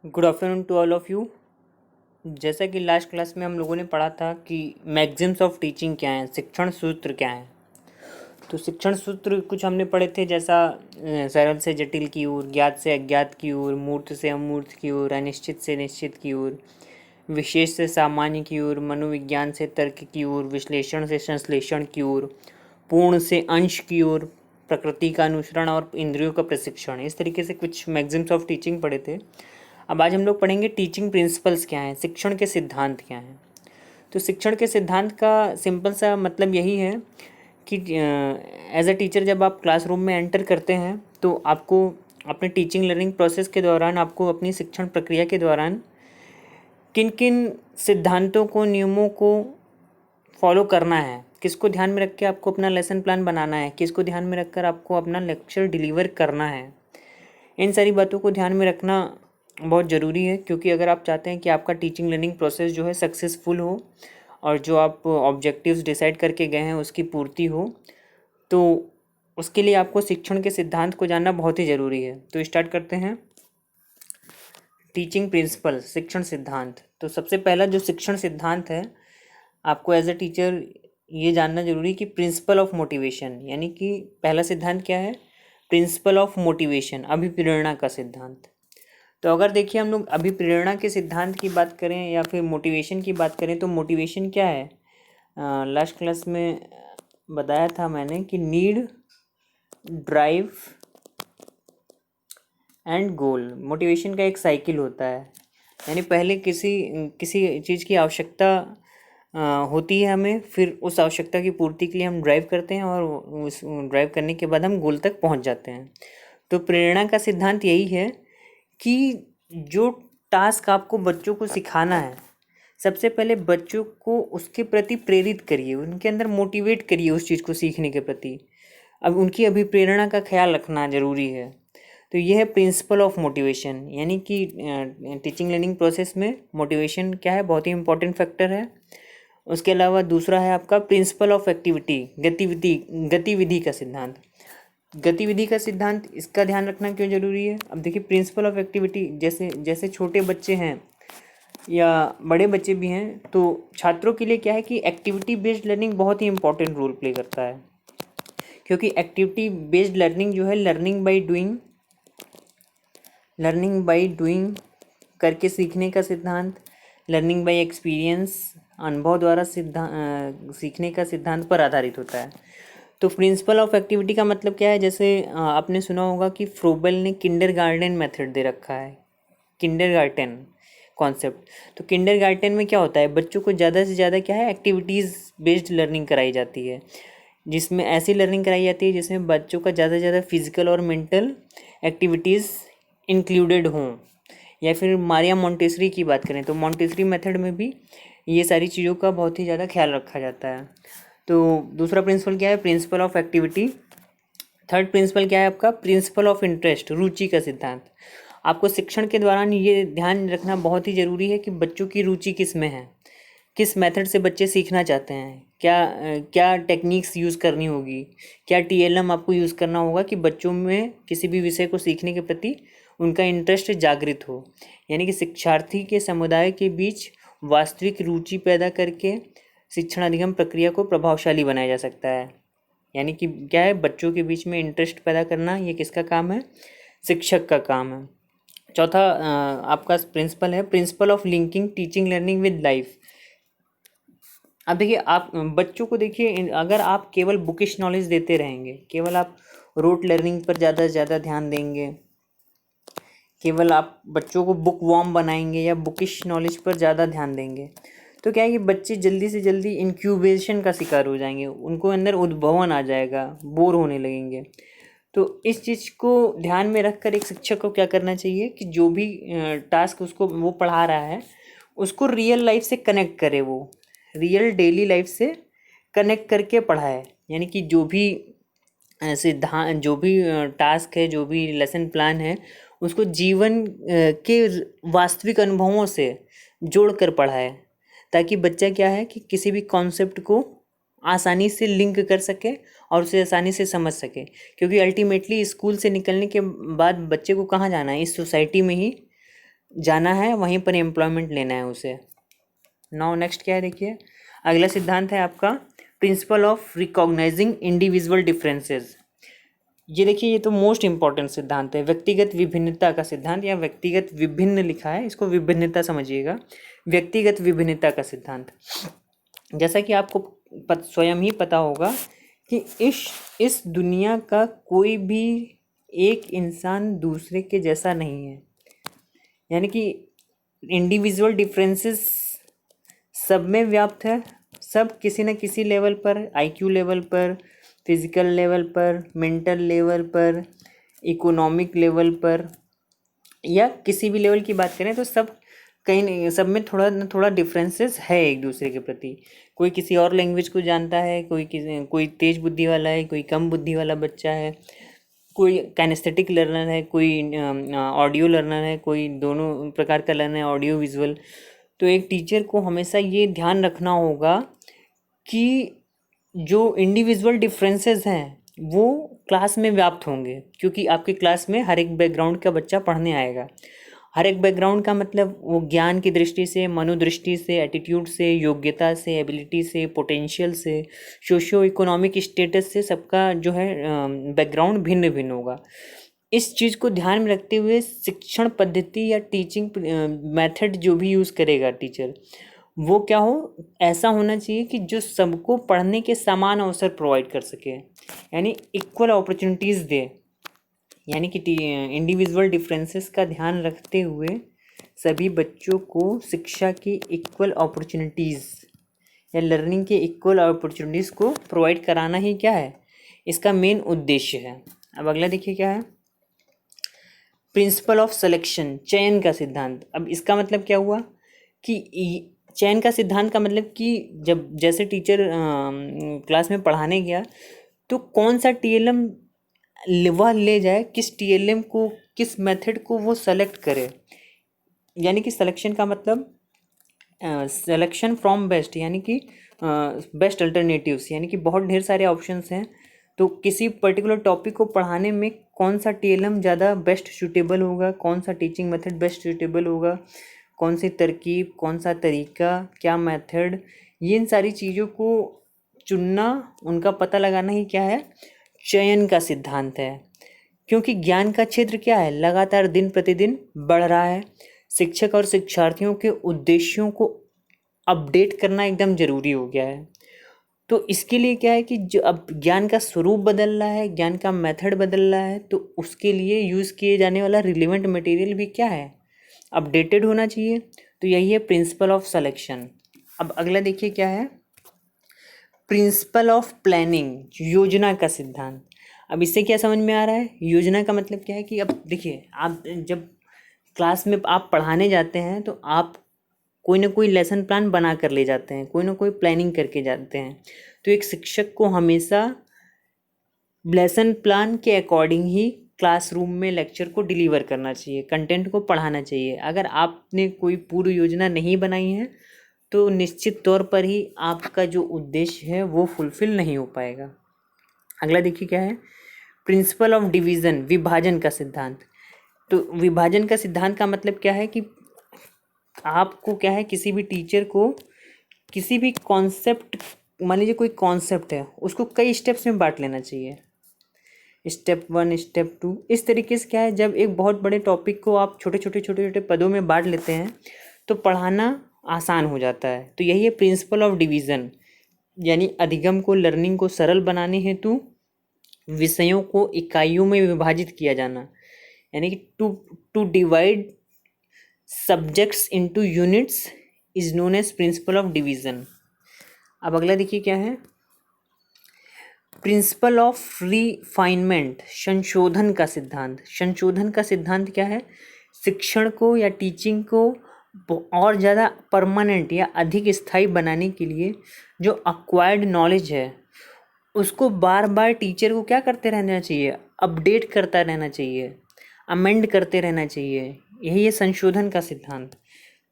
Good afternoon to all of you. जैसा कि last class में हम लोगों ने पढ़ा था कि मैगजिम्स ऑफ टीचिंग क्या हैं, शिक्षण सूत्र क्या हैं। तो शिक्षण सूत्र कुछ हमने पढ़े थे, जैसा सरल से जटिल की ओर, ज्ञात से अज्ञात की ओर, मूर्त से अमूर्त की ओर, अनिश्चित से निश्चित की ओर, विशेष से सामान्य की ओर, मनोविज्ञान से तर्क की ओर, विश्लेषण से संश्लेषण की ओर, पूर्ण से अंश की ओर, प्रकृति का अनुसरण और इंद्रियों का प्रशिक्षण। इस तरीके से कुछ मैगजिम्स ऑफ टीचिंग पढ़े थे। अब आज हम लोग पढ़ेंगे टीचिंग प्रिंसिपल्स क्या हैं, शिक्षण के सिद्धांत क्या हैं। तो शिक्षण के सिद्धांत का सिंपल सा मतलब यही है कि एज अ टीचर जब आप क्लासरूम में एंटर करते हैं तो आपको अपने टीचिंग लर्निंग प्रोसेस के दौरान, आपको अपनी शिक्षण प्रक्रिया के दौरान किन किन सिद्धांतों को, नियमों को फॉलो करना है, किसको ध्यान में रख के आपको अपना लेसन प्लान बनाना है, किसको ध्यान में रखकर आपको अपना लेक्चर डिलीवर करना है। इन सारी बातों को ध्यान में रखना बहुत ज़रूरी है, क्योंकि अगर आप चाहते हैं कि आपका टीचिंग लर्निंग प्रोसेस जो है सक्सेसफुल हो और जो आप ऑब्जेक्टिव्स डिसाइड करके गए हैं उसकी पूर्ति हो, तो उसके लिए आपको शिक्षण के सिद्धांत को जानना बहुत ही ज़रूरी है। तो स्टार्ट करते हैं। टीचिंग प्रिंसिपल, शिक्षण सिद्धांत। तो सबसे पहला जो शिक्षण सिद्धांत है, आपको एज अ टीचर ये जानना जरूरी कि प्रिंसिपल ऑफ मोटिवेशन, यानी कि पहला सिद्धांत क्या है, प्रिंसिपल ऑफ मोटिवेशन, अभिप्रेरणा का सिद्धांत। तो अगर देखिए हम लोग अभिप्रेरणा के सिद्धांत की बात करें या फिर मोटिवेशन की बात करें, तो मोटिवेशन क्या है, लास्ट क्लास में बताया था मैंने कि need, drive and goal. Motivation का एक साइकिल होता है, यानी पहले किसी किसी चीज़ की आवश्यकता होती है हमें, फिर उस आवश्यकता की पूर्ति के लिए हम ड्राइव करते हैं और उस ड्राइव करने के बाद हम गोल तक पहुंच जाते हैं। तो प्रेरणा का सिद्धांत यही है कि जो टास्क आपको बच्चों को सिखाना है, सबसे पहले बच्चों को उसके प्रति प्रेरित करिए, उनके अंदर मोटिवेट करिए उस चीज़ को सीखने के प्रति। अब उनकी अभिप्रेरणा का ख्याल रखना ज़रूरी है। तो यह है प्रिंसिपल ऑफ मोटिवेशन, यानी कि टीचिंग लर्निंग प्रोसेस में मोटिवेशन क्या है, बहुत ही इंपॉर्टेंट फैक्टर है। उसके अलावा दूसरा है आपका प्रिंसिपल ऑफ एक्टिविटी, गतिविधि का सिद्धांत। गतिविधि का सिद्धांत, इसका ध्यान रखना क्यों जरूरी है। अब देखिए प्रिंसिपल ऑफ एक्टिविटी, जैसे जैसे छोटे बच्चे हैं या बड़े बच्चे भी हैं, तो छात्रों के लिए क्या है कि एक्टिविटी बेस्ड लर्निंग बहुत ही इंपॉर्टेंट रोल प्ले करता है, क्योंकि एक्टिविटी बेस्ड लर्निंग जो है लर्निंग बाय डूइंग करके सीखने का सिद्धांत, लर्निंग बाय एक्सपीरियंस, अनुभव द्वारा सीखने का सिद्धांत पर आधारित होता है। तो प्रिंसिपल ऑफ एक्टिविटी का मतलब क्या है, जैसे आपने सुना होगा कि फ्रोबेल ने किंडरगार्टन मेथड दे रखा है, किंडरगार्टन कॉन्सेप्ट। तो किंडरगार्टन में क्या होता है, बच्चों को ज़्यादा से ज़्यादा क्या है, एक्टिविटीज़ बेस्ड लर्निंग कराई जाती है, जिसमें ऐसी लर्निंग कराई जाती है जिसमें बच्चों का ज़्यादा से ज़्यादा फिजिकल और मेंटल एक्टिविटीज़ इंक्लूडेड हों। या फिर मारिया मोंटेसरी की बात करें तो मोंटेसरी मेथड में भी ये सारी चीज़ों का बहुत ही ज़्यादा ख्याल रखा जाता है। तो दूसरा प्रिंसिपल क्या है, principle of activity. Third principal क्या है आपका, प्रिंसिपल ऑफ इंटरेस्ट, रुचि का सिद्धांत। आपको शिक्षण के दौरान ये ध्यान रखना बहुत ही ज़रूरी है कि बच्चों की रुचि किस में है, किस मेथड से बच्चे सीखना चाहते हैं, क्या टेक्निक्स यूज़ करनी होगी, क्या टीएलएम आपको यूज़ करना होगा कि बच्चों में किसी भी विषय को सीखने के प्रति उनका इंटरेस्ट जागृत हो। यानी कि शिक्षार्थी के समुदाय के बीच वास्तविक रुचि पैदा करके शिक्षण अधिगम प्रक्रिया को प्रभावशाली बनाया जा सकता है। यानी कि क्या है, बच्चों के बीच में इंटरेस्ट पैदा करना, ये किसका काम है, शिक्षक का काम है। चौथा आपका प्रिंसिपल है principle of linking teaching learning with life. अब देखिए आप बच्चों को देखिए, अगर आप केवल बुकिश नॉलेज देते रहेंगे, केवल आप रोट लर्निंग पर ज़्यादा से ज़्यादा ध्यान देंगे, केवल आप बच्चों को बुक वॉर्म बनाएंगे या बुकिश नॉलेज पर ज़्यादा ध्यान देंगे, तो क्या है कि बच्चे जल्दी से जल्दी इंक्यूबेशन का शिकार हो जाएंगे, उनको अंदर उद्भवन आ जाएगा, बोर होने लगेंगे। तो इस चीज़ को ध्यान में रखकर एक शिक्षक को क्या करना चाहिए कि जो भी टास्क उसको वो पढ़ा रहा है उसको रियल लाइफ से कनेक्ट करे, वो रियल डेली लाइफ से कनेक्ट करके पढ़ाए। यानी कि जो भी सिद्धांत, जो भी टास्क है, जो भी लेसन प्लान है, उसको जीवन के वास्तविक अनुभवों से जोड़ कर पढ़ाए, ताकि बच्चा क्या है कि किसी भी कॉन्सेप्ट को आसानी से लिंक कर सके और उसे आसानी से समझ सके। क्योंकि अल्टीमेटली स्कूल से निकलने के बाद बच्चे को कहाँ जाना है, इस सोसाइटी में ही जाना है, वहीं पर एम्प्लॉयमेंट लेना है उसे। नाउ नेक्स्ट क्या है, देखिए अगला सिद्धांत है आपका principle of recognising individual differences. ये देखिए, ये तो मोस्ट इंपॉर्टेंट सिद्धांत है, व्यक्तिगत विभिन्नता का सिद्धांत, या व्यक्तिगत विभिन्न लिखा है, इसको विभिन्नता समझिएगा, व्यक्तिगत विभिन्नता का सिद्धांत। जैसा कि आपको स्वयं ही पता होगा कि इस दुनिया का कोई भी एक इंसान दूसरे के जैसा नहीं है, यानी कि इंडिविजुअल डिफरेंसेस सब में व्याप्त है। सब किसी न किसी लेवल पर, आईक्यू लेवल पर, फिजिकल लेवल पर, मेंटल लेवल पर, इकोनॉमिक लेवल पर, या किसी भी लेवल की बात करें तो सब कहीं नहीं, सब में थोड़ा न थोड़ा डिफरेंसेस है एक दूसरे के प्रति। कोई किसी और लैंग्वेज को जानता है, कोई तेज बुद्धि वाला है, कोई कम बुद्धि वाला बच्चा है, कोई कैनेस्थेटिक लर्नर है, कोई ऑडियो लर्नर है, कोई दोनों प्रकार का लर्नर है, ऑडियो विजुअल। तो एक टीचर को हमेशा ये ध्यान रखना होगा कि जो इंडिविजुअल डिफरेंसेस हैं वो क्लास में व्याप्त होंगे, क्योंकि आपकी क्लास में हर एक बैकग्राउंड का बच्चा पढ़ने आएगा। हर एक बैकग्राउंड का मतलब वो ज्ञान की दृष्टि से, मनोदृष्टि से, एटीट्यूड से, योग्यता से, एबिलिटी से, पोटेंशियल से, सोशियो इकोनॉमिक स्टेटस से, सबका जो है बैकग्राउंड भिन्न भिन्न होगा। इस चीज़ को ध्यान में रखते हुए शिक्षण पद्धति या टीचिंग मेथड जो भी यूज़ करेगा टीचर, वो क्या हो, ऐसा होना चाहिए कि जो सबको पढ़ने के समान अवसर प्रोवाइड कर सके, यानी इक्वल अपॉर्चुनिटीज़ दे। यानी कि इंडिविजुअल डिफरेंसेस का ध्यान रखते हुए सभी बच्चों को शिक्षा की इक्वल अपॉर्चुनिटीज़ या लर्निंग के इक्वल अपॉर्चुनिटीज़ को प्रोवाइड कराना ही क्या है, इसका मेन उद्देश्य है। अब अगला देखिए क्या है, प्रिंसिपल ऑफ सिलेक्शन, चयन का सिद्धांत। अब इसका मतलब क्या हुआ कि चयन का सिद्धांत का मतलब कि जब जैसे टीचर क्लास में पढ़ाने गया तो कौन सा टीएलएम वह ले जाए, किस टीएलएम को, किस मेथड को वो सेलेक्ट करे। यानी कि सिलेक्शन का मतलब सिलेक्शन फ्रॉम बेस्ट, यानी कि बेस्ट अल्टरनेटिव्स, यानी कि बहुत ढेर सारे ऑप्शंस हैं, तो किसी पर्टिकुलर टॉपिक को पढ़ाने में कौन सा टीएलएम ज़्यादा बेस्ट सूटेबल होगा, कौन सा टीचिंग मेथड बेस्ट सूटेबल होगा, कौन सी तरकीब, कौन सा तरीका, क्या मेथड, ये इन सारी चीज़ों को चुनना, उनका पता लगाना ही क्या है, चयन का सिद्धांत है। क्योंकि ज्ञान का क्षेत्र क्या है, लगातार दिन प्रतिदिन बढ़ रहा है। शिक्षक और शिक्षार्थियों के उद्देश्यों को अपडेट करना एकदम ज़रूरी हो गया है। तो इसके लिए क्या है कि जो अब ज्ञान का स्वरूप बदल रहा है, ज्ञान का मेथड बदल रहा है, तो उसके लिए यूज़ किए जाने वाला रिलेवेंट मटेरियल भी क्या है, अपडेटेड होना चाहिए। तो यही है प्रिंसिपल ऑफ सिलेक्शन। अब अगला देखिए क्या है, प्रिंसिपल ऑफ प्लानिंग, योजना का सिद्धांत। अब इससे क्या समझ में आ रहा है, योजना का मतलब क्या है कि अब देखिए, आप जब क्लास में आप पढ़ाने जाते हैं तो आप कोई ना कोई लेसन प्लान बना कर ले जाते हैं, कोई ना कोई प्लानिंग करके जाते हैं। तो एक शिक्षक को हमेशा लेसन प्लान के अकॉर्डिंग ही क्लासरूम में लेक्चर को डिलीवर करना चाहिए, कंटेंट को पढ़ाना चाहिए। अगर आपने कोई पूर्व योजना नहीं बनाई है तो निश्चित तौर पर ही आपका जो उद्देश्य है वो फुलफिल नहीं हो पाएगा। अगला देखिए क्या है, प्रिंसिपल ऑफ डिवीज़न, विभाजन का सिद्धांत। तो विभाजन का सिद्धांत का मतलब क्या है कि आपको क्या है, किसी भी टीचर को किसी भी कॉन्सेप्ट, मान लीजिए कोई कॉन्सेप्ट है, उसको कई स्टेप्स में बांट लेना चाहिए, स्टेप 1, स्टेप 2, इस तरीके से क्या है, जब एक बहुत बड़े टॉपिक को आप छोटे छोटे पदों में बांट लेते हैं तो पढ़ाना आसान हो जाता है। तो यही है प्रिंसिपल ऑफ डिवीज़न, यानी अधिगम को, लर्निंग को सरल बनाने हेतु विषयों को इकाइयों में विभाजित किया जाना, यानी कि to divide subjects into units is known as principle of division. अब अगला देखिए क्या है, प्रिंसिपल ऑफ रिफाइनमेंट, संशोधन का सिद्धांत। संशोधन का सिद्धांत क्या है, शिक्षण को या टीचिंग को और ज़्यादा परमानेंट या अधिक स्थायी बनाने के लिए जो अक्वायर्ड नॉलेज है उसको बार बार टीचर को क्या करते रहना चाहिए, अपडेट करता रहना चाहिए, अमेंड करते रहना चाहिए। यही है संशोधन का सिद्धांत।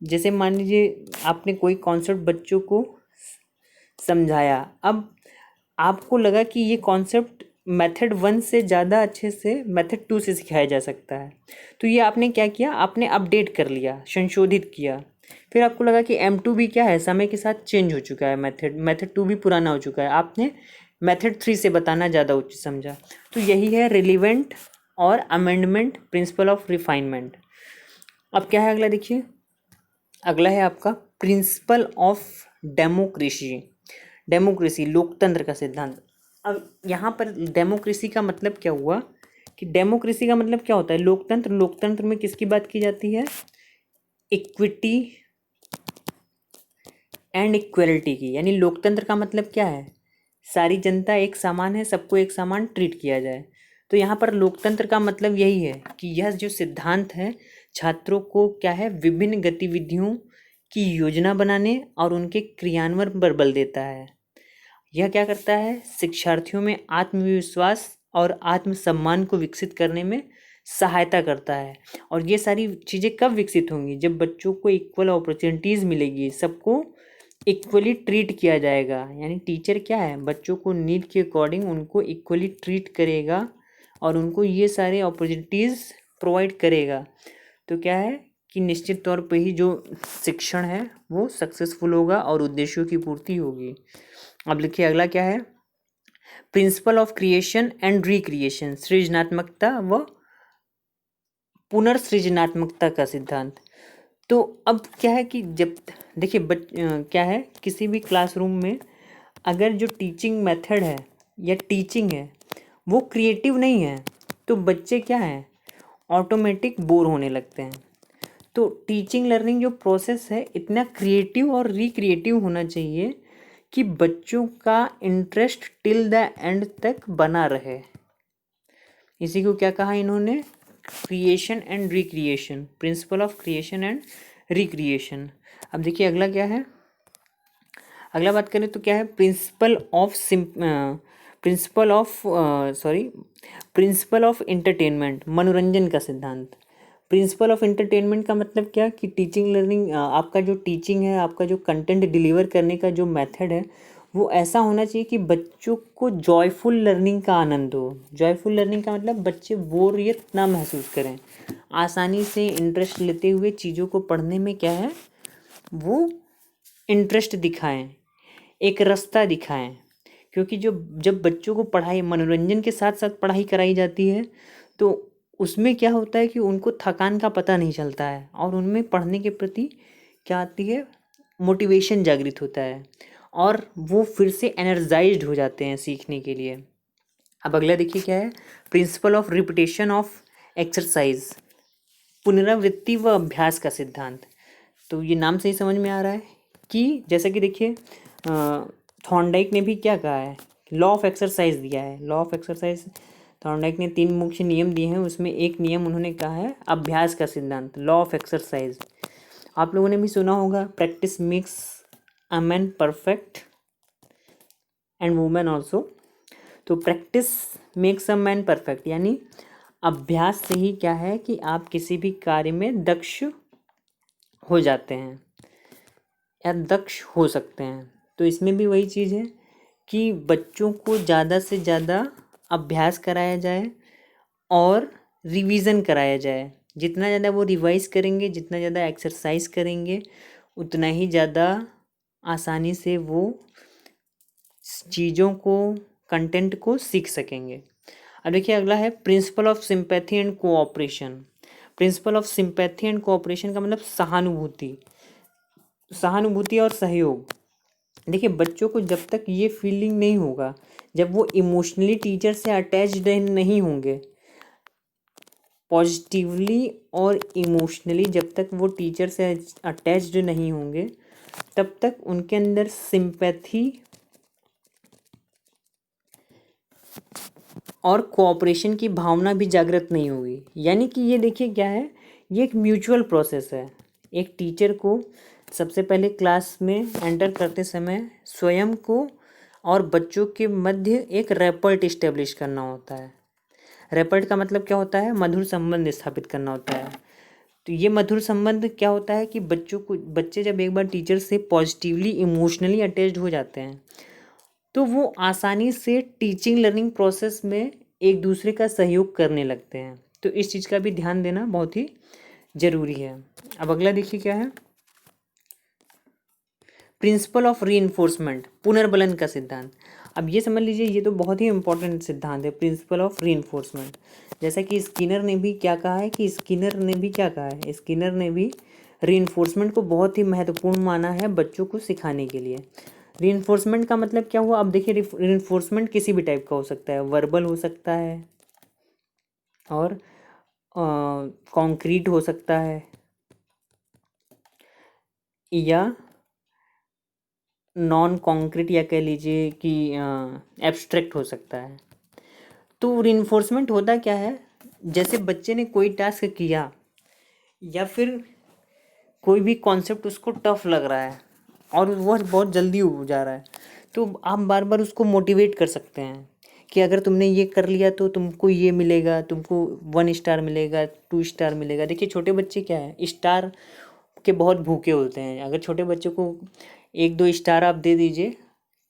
जैसे मान लीजिए आपने कोई कॉन्सेप्ट बच्चों को समझाया, अब आपको लगा कि ये कॉन्सेप्ट मेथड 1 से ज़्यादा अच्छे से मेथड 2 से सिखाया जा सकता है। तो ये आपने क्या किया, आपने अपडेट कर लिया, संशोधित किया। फिर आपको लगा कि M2 भी क्या है, समय के साथ चेंज हो चुका है, मेथड 2 भी पुराना हो चुका है, आपने मेथड 3 से बताना ज़्यादा उचित समझा। तो यही है रिलीवेंट और अमेंडमेंट प्रिंसिपल ऑफ रिफाइनमेंट। अब क्या है अगला, देखिए अगला है आपका प्रिंसिपल ऑफ डेमोक्रेसी। डेमोक्रेसी लोकतंत्र का सिद्धांत। अब यहाँ पर डेमोक्रेसी का मतलब क्या हुआ कि डेमोक्रेसी का मतलब क्या होता है, लोकतंत्र। लोकतंत्र में किसकी बात की जाती है, इक्विटी एंड इक्वलिटी की। यानी लोकतंत्र का मतलब क्या है, सारी जनता एक समान है, सबको एक समान ट्रीट किया जाए। तो यहाँ पर लोकतंत्र का मतलब यही है कि यह जो सिद्धांत है छात्रों को क्या है, विभिन्न गतिविधियों की योजना बनाने और उनके क्रियान्वयन पर बल देता है। यह क्या करता है, शिक्षार्थियों में आत्मविश्वास और आत्मसम्मान को विकसित करने में सहायता करता है। और ये सारी चीज़ें कब विकसित होंगी, जब बच्चों को इक्वल अपॉर्चुनिटीज़ मिलेगी, सबको इक्वली ट्रीट किया जाएगा। यानी टीचर क्या है, बच्चों को नीड के अकॉर्डिंग उनको इक्वली ट्रीट करेगा और उनको ये सारे अपॉर्चुनिटीज़ प्रोवाइड करेगा। तो क्या है कि निश्चित तौर पे ही जो शिक्षण है वो सक्सेसफुल होगा और उद्देश्यों की पूर्ति होगी। अब लिखिए अगला क्या है, principle of creation and recreation, सृजनात्मकता व पुनर्सृजनात्मकता का सिद्धांत। तो अब क्या है कि जब देखिए क्या है, किसी भी क्लासरूम में अगर जो टीचिंग मेथड है या टीचिंग है वो क्रिएटिव नहीं है तो बच्चे क्या है, ऑटोमेटिक बोर होने लगते हैं। तो टीचिंग लर्निंग जो प्रोसेस है इतना क्रिएटिव और रिक्रिएटिव होना चाहिए कि बच्चों का इंटरेस्ट टिल द एंड तक बना रहे। इसी को क्या कहा इन्होंने, creation and recreation, principle of creation and recreation. अब देखिए अगला क्या है, अगला बात करें तो क्या है, प्रिंसिपल ऑफ एंटरटेनमेंट, मनोरंजन का सिद्धांत। प्रिंसिपल ऑफ एंटरटेनमेंट का मतलब क्या कि टीचिंग लर्निंग, आपका जो टीचिंग है, आपका जो कंटेंट डिलीवर करने का जो मेथड है वो ऐसा होना चाहिए कि बच्चों को जॉयफुल लर्निंग का आनंद हो। जॉयफुल लर्निंग का मतलब बच्चे बोरियत ना महसूस करें, आसानी से इंटरेस्ट लेते हुए चीज़ों को पढ़ने में क्या है वो इंटरेस्ट दिखाएं, एक रास्ता दिखाएं। क्योंकि जब बच्चों को पढ़ाई मनोरंजन के साथ साथ पढ़ाई कराई जाती है तो उसमें क्या होता है कि उनको थकान का पता नहीं चलता है और उनमें पढ़ने के प्रति क्या आती है, मोटिवेशन जागृत होता है और वो फिर से एनर्जाइज्ड हो जाते हैं सीखने के लिए। अब अगला देखिए क्या है, principle of repetition of exercise, पुनरावृत्ति व अभ्यास का सिद्धांत। तो ये नाम से ही समझ में आ रहा है कि जैसा कि देखिए थॉर्नडाइक ने भी क्या कहा है, लॉ ऑफ एक्सरसाइज दिया है। लॉ ऑफ एक्सरसाइज थॉर्नडाइक ने 3 मुख्य नियम दिए हैं, उसमें एक नियम उन्होंने कहा है अभ्यास का सिद्धांत, लॉ ऑफ एक्सरसाइज। आप लोगों ने भी सुना होगा, practice makes a man perfect and women also. तो practice makes a man perfect, यानी अभ्यास से ही क्या है कि आप किसी भी कार्य में दक्ष हो जाते हैं या दक्ष हो सकते हैं। तो इसमें भी वही चीज़ है कि बच्चों को ज़्यादा से ज़्यादा अभ्यास कराया जाए और रिवीजन कराया जाए। जितना ज़्यादा वो रिवाइज करेंगे, जितना ज़्यादा एक्सरसाइज करेंगे, उतना ही ज़्यादा आसानी से वो चीज़ों को, कंटेंट को सीख सकेंगे। अब देखिए अगला है principle of sympathy and cooperation. Principle of sympathy and cooperation का मतलब सहानुभूति और सहयोग। देखिए बच्चों को जब तक ये फीलिंग नहीं होगा, जब वो इमोशनली टीचर से अटैच्ड नहीं होंगे, पॉजिटिवली और इमोशनली जब तक वो टीचर से अटैच्ड नहीं होंगे तब तक उनके अंदर सिंपैथी और कोऑपरेशन की भावना भी जागृत नहीं होगी। यानी कि ये देखिए क्या है, ये एक म्यूचुअल प्रोसेस है। एक टीचर को सबसे पहले क्लास में एंटर करते समय स्वयं को और बच्चों के मध्य एक रैपर्ट इस्टेब्लिश करना होता है। रैपर्ट का मतलब क्या होता है, मधुर संबंध स्थापित करना होता है। तो ये मधुर संबंध क्या होता है कि बच्चे जब एक बार टीचर से पॉजिटिवली इमोशनली अटैच्ड हो जाते हैं तो वो आसानी से टीचिंग लर्निंग प्रोसेस में एक दूसरे का सहयोग करने लगते हैं। तो इस चीज़ का भी ध्यान देना बहुत ही ज़रूरी है। अब अगला देखिए क्या है, प्रिंसिपल ऑफ रीइंफोर्समेंट, पुनर्बलन का सिद्धांत। अब ये समझ लीजिए, ये तो बहुत ही इंपॉर्टेंट सिद्धांत है, प्रिंसिपल ऑफ रीइंफोर्समेंट। जैसा कि स्किनर ने भी क्या कहा है कि स्किनर ने भी रीइंफोर्समेंट को बहुत ही महत्वपूर्ण माना है बच्चों को सिखाने के लिए। रीइंफोर्समेंट का मतलब क्या हुआ, अब देखिए रीइंफोर्समेंट किसी भी टाइप का हो सकता है, वर्बल हो सकता है और कॉन्क्रीट हो सकता है या नॉन कॉन्क्रीट, या कह लीजिए कि एब्स्ट्रैक्ट हो सकता है। तो रीइंफोर्समेंट होता क्या है, जैसे बच्चे ने कोई टास्क किया या फिर कोई भी कॉन्सेप्ट उसको टफ लग रहा है और वह बहुत जल्दी हो जा रहा है, तो आप बार बार उसको मोटिवेट कर सकते हैं कि अगर तुमने ये कर लिया तो तुमको ये मिलेगा, तुमको 1 स्टार मिलेगा, 2 स्टार मिलेगा। देखिए छोटे बच्चे क्या है, स्टार के बहुत भूखे होते हैं। अगर छोटे बच्चों को 1-2 स्टार आप दे दीजिए,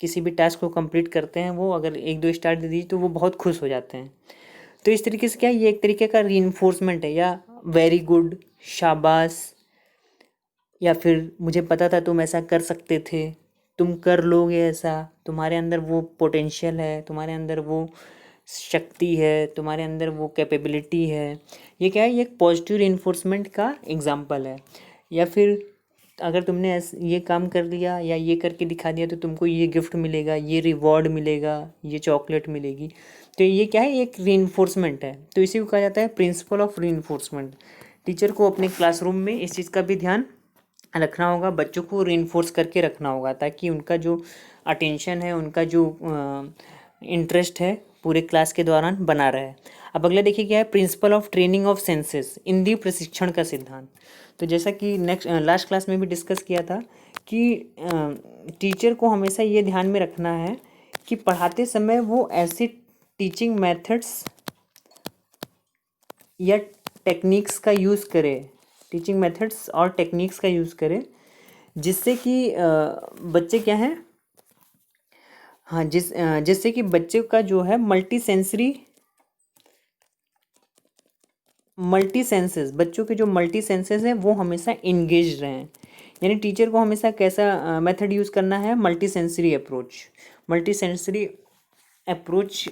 किसी भी टास्क को कंप्लीट करते हैं वो, अगर 1-2 स्टार दे दीजिए तो वो बहुत खुश हो जाते हैं। तो इस तरीके से क्या है, ये एक तरीके का रीइंफोर्समेंट है, या वेरी गुड, शाबाश, या फिर मुझे पता था तुम ऐसा कर सकते थे, तुम कर लोगे ऐसा, तुम्हारे अंदर वो पोटेंशियल है, तुम्हारे अंदर वो शक्ति है, तुम्हारे अंदर वो कैपेबिलिटी है। ये क्या है, ये एक पॉजिटिव रीइंफोर्समेंट का एग्जाम्पल है। या फिर अगर तुमने ये काम कर लिया या ये करके दिखा दिया तो तुमको ये गिफ्ट मिलेगा, ये रिवॉर्ड मिलेगा, ये चॉकलेट मिलेगी। तो ये क्या है, एक रीइंफोर्समेंट है। तो इसी को कहा जाता है प्रिंसिपल ऑफ रीइंफोर्समेंट। टीचर को अपने क्लासरूम में इस चीज़ का भी ध्यान रखना होगा, बच्चों को रीइंफोर्स करके रखना होगा, ताकि उनका जो अटेंशन है, उनका जो इंटरेस्ट है पूरे क्लास के दौरान बना रहे। अब अगला देखिए क्या है, principle of training of senses, इंद्रिय प्रशिक्षण का सिद्धांत। तो जैसा कि लास्ट क्लास में भी डिस्कस किया था कि टीचर को हमेशा ये ध्यान में रखना है कि पढ़ाते समय वो ऐसे टीचिंग मेथड्स या टेक्निक्स का यूज़ करे, टीचिंग मेथड्स और टेक्निक्स का यूज़ करे, जिससे कि बच्चे क्या हैं, हाँ, जिससे कि बच्चे का जो है मल्टी सेंसेस, बच्चों के जो मल्टी सेंसेस हैं वो हमेशा इंगेज रहें। यानी टीचर को हमेशा कैसा मेथड यूज़ करना है, मल्टी सेंसरी अप्रोच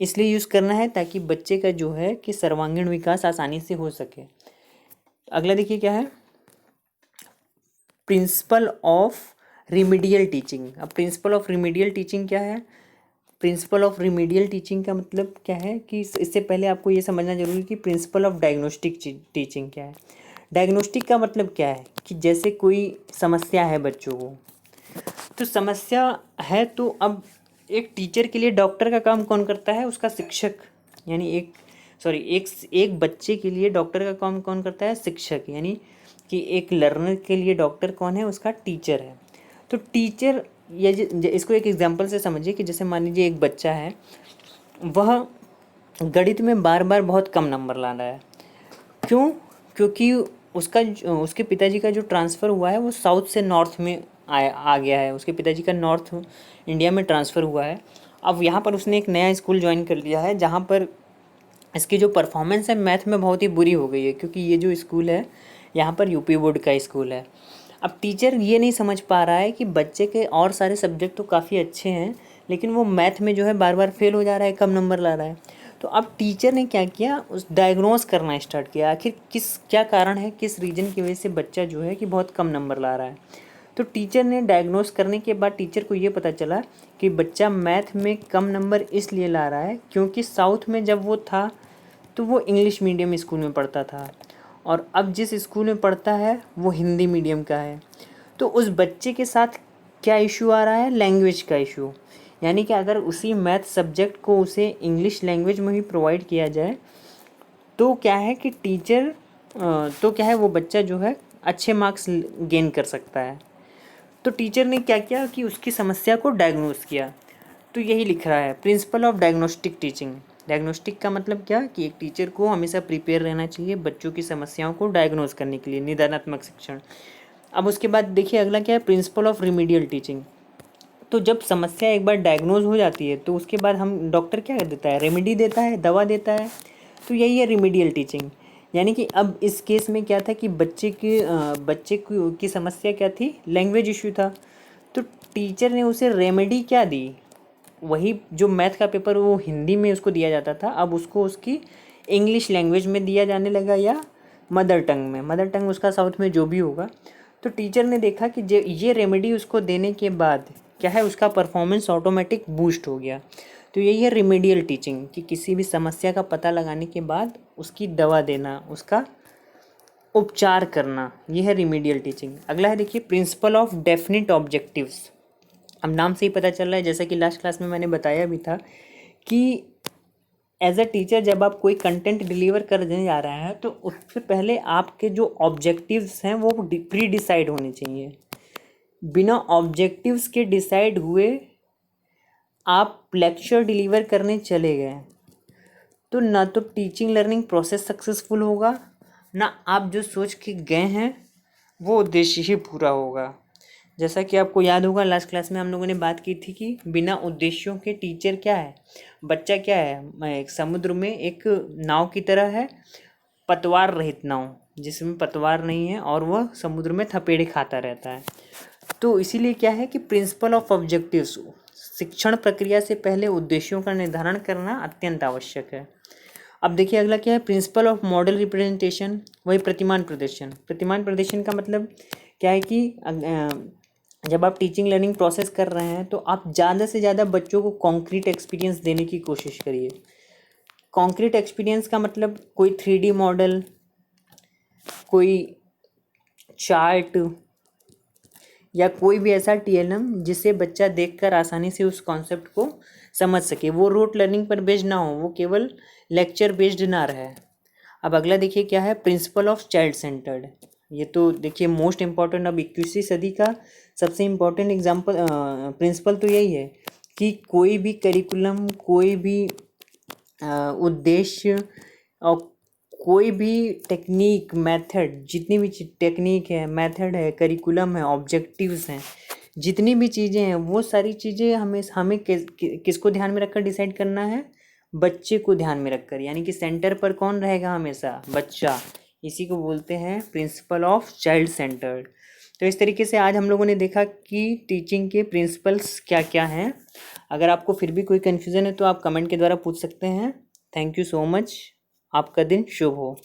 इसलिए यूज़ करना है ताकि बच्चे का जो है कि सर्वांगीण विकास आसानी से हो सके। अगला देखिए क्या है, प्रिंसिपल ऑफ रिमीडियल टीचिंग। अब प्रिंसिपल ऑफ रिमीडियल टीचिंग क्या है, प्रिंसिपल ऑफ रिमीडियल टीचिंग का मतलब क्या है कि इससे पहले आपको ये समझना जरूरी है कि प्रिंसिपल ऑफ डायग्नोस्टिक टीचिंग क्या है। डायग्नोस्टिक का मतलब क्या है कि जैसे कोई समस्या है बच्चों को, तो समस्या है तो अब एक टीचर के लिए डॉक्टर का काम कौन करता है, उसका शिक्षक, यानी एक बच्चे के लिए डॉक्टर का काम कौन करता है, शिक्षक। यानी कि एक लर्नर के लिए डॉक्टर कौन है, उसका टीचर है। तो टीचर, ये इसको एक एग्जांपल से समझिए कि जैसे मान लीजिए एक बच्चा है, वह गणित में बार बार बहुत कम नंबर ला रहा है। क्यों? क्योंकि उसके पिताजी का जो ट्रांसफ़र हुआ है वो साउथ से नॉर्थ में आ गया है। उसके पिताजी का नॉर्थ इंडिया में ट्रांसफ़र हुआ है। अब यहाँ पर उसने एक नया स्कूल ज्वाइन कर लिया है, जहाँ पर इसकी जो परफॉर्मेंस है मैथ में बहुत ही बुरी हो गई है, क्योंकि ये जो स्कूल है यहाँ पर यूपी बोर्ड का स्कूल है। अब टीचर ये नहीं समझ पा रहा है कि बच्चे के और सारे सब्जेक्ट तो काफ़ी अच्छे हैं, लेकिन वो मैथ में जो है बार बार फेल हो जा रहा है, कम नंबर ला रहा है। तो अब टीचर ने क्या किया, उस डायग्नोस करना स्टार्ट किया, आखिर क्या कारण है, किस रीज़न की वजह से बच्चा जो है कि बहुत कम नंबर ला रहा है। तो टीचर ने डायग्नोस करने के बाद टीचर को ये पता चला कि बच्चा मैथ में कम नंबर इसलिए ला रहा है क्योंकि साउथ में जब वो था तो वो इंग्लिश मीडियम स्कूल में पढ़ता था, और अब जिस स्कूल में पढ़ता है वो हिंदी मीडियम का है। तो उस बच्चे के साथ क्या इशू आ रहा है, लैंग्वेज का इशू। यानी कि अगर उसी मैथ सब्जेक्ट को उसे इंग्लिश लैंग्वेज में ही प्रोवाइड किया जाए तो क्या है कि वो बच्चा जो है अच्छे मार्क्स गेन कर सकता है। तो टीचर ने क्या किया कि उसकी समस्या को डायग्नोस किया। तो यही लिख रहा है, principle of diagnostic teaching. Diagnostic का मतलब क्या कि एक टीचर को हमेशा प्रिपेयर रहना चाहिए बच्चों की समस्याओं को डायग्नोस करने के लिए, निदानात्मक शिक्षण। अब उसके बाद देखिए अगला क्या है, प्रिंसिपल ऑफ रिमीडियल टीचिंग। तो जब समस्या एक बार डायग्नोज हो जाती है तो उसके बाद हम डॉक्टर क्या कर देता है, रेमेडी देता है, दवा देता है। तो यही है रिमीडियल टीचिंग। यानी कि अब इस केस में क्या था कि बच्चे की समस्या क्या थी, लैंग्वेज इशू था। तो टीचर ने उसे रेमेडी क्या दी, वही जो मैथ का पेपर वो हिंदी में उसको दिया जाता था, अब उसको उसकी इंग्लिश लैंग्वेज में दिया जाने लगा, या मदर टंग में, मदर टंग उसका साउथ में जो भी होगा। तो टीचर ने देखा कि ये रेमेडी उसको देने के बाद क्या है, उसका परफॉर्मेंस ऑटोमेटिक बूस्ट हो गया। तो यही है रिमेडियल टीचिंग, कि किसी भी समस्या का पता लगाने के बाद उसकी दवा देना, उसका उपचार करना, यह है रिमेडियल टीचिंग। अगला है देखिए प्रिंसिपल ऑफ डेफिनिट ऑब्जेक्टिव्स। अब नाम से ही पता चल रहा है, जैसा कि लास्ट क्लास में मैंने बताया भी था, कि एज अ टीचर जब आप कोई कंटेंट डिलीवर करने जा रहे हैं तो उससे पहले आपके जो ऑब्जेक्टिव्स हैं वो प्री डिसाइड होने चाहिए। बिना ऑब्जेक्टिव्स के डिसाइड हुए आप लेक्चर डिलीवर करने चले गए तो ना तो टीचिंग लर्निंग प्रोसेस सक्सेसफुल होगा, ना आप जो सोच के गए हैं वो उद्देश्य ही पूरा होगा। जैसा कि आपको याद होगा लास्ट क्लास में हम लोगों ने बात की थी कि बिना उद्देश्यों के टीचर क्या है, बच्चा क्या है, एक समुद्र में एक नाव की तरह है, पतवार रहित नाव जिसमें पतवार नहीं है और वह समुद्र में थपेड़े खाता रहता है। तो इसीलिए क्या है कि प्रिंसिपल ऑफ ऑब्जेक्टिव्स, शिक्षण प्रक्रिया से पहले उद्देश्यों का निर्धारण करना अत्यंत आवश्यक है। अब देखिए अगला क्या है, प्रिंसिपल ऑफ मॉडल रिप्रेजेंटेशन, वही प्रतिमान प्रदर्शन। प्रतिमान प्रदर्शन का मतलब क्या है कि जब आप टीचिंग लर्निंग प्रोसेस कर रहे हैं तो आप ज़्यादा से ज़्यादा बच्चों को कॉन्क्रीट एक्सपीरियंस देने की कोशिश करिए। कॉन्क्रीट एक्सपीरियंस का मतलब कोई 3D मॉडल, कोई चार्ट, या कोई भी ऐसा TLM जिसे बच्चा देखकर आसानी से उस कॉन्सेप्ट को समझ सके। वो रूट लर्निंग पर बेस्ड ना हो, वो केवल लेक्चर बेस्ड ना रहे। अब अगला देखिए क्या है, प्रिंसिपल ऑफ चाइल्ड सेंटर्ड। ये तो देखिए मोस्ट इम्पॉर्टेंट, अब 21वीं सदी का सबसे इम्पॉर्टेंट एग्जाम्पल प्रिंसिपल तो यही है कि कोई भी करिकुलम, कोई भी उद्देश्य और कोई भी टेक्निक, मेथड, जितनी भी टेक्निक है, मेथड है, करिकुलम है, ऑब्जेक्टिव्स हैं, जितनी भी चीज़ें हैं वो सारी चीज़ें हमें किसको ध्यान में रखकर डिसाइड करना है, बच्चे को ध्यान में रखकर। यानी कि सेंटर पर कौन रहेगा हमेशा, बच्चा। इसी को बोलते हैं प्रिंसिपल ऑफ चाइल्ड सेंटर्ड। तो इस तरीके से आज हम लोगों ने देखा कि टीचिंग के प्रिंसिपल्स क्या क्या हैं। अगर आपको फिर भी कोई कन्फ्यूज़न है तो आप कमेंट के द्वारा पूछ सकते हैं। Thank you so much. आपका दिन शुभ हो।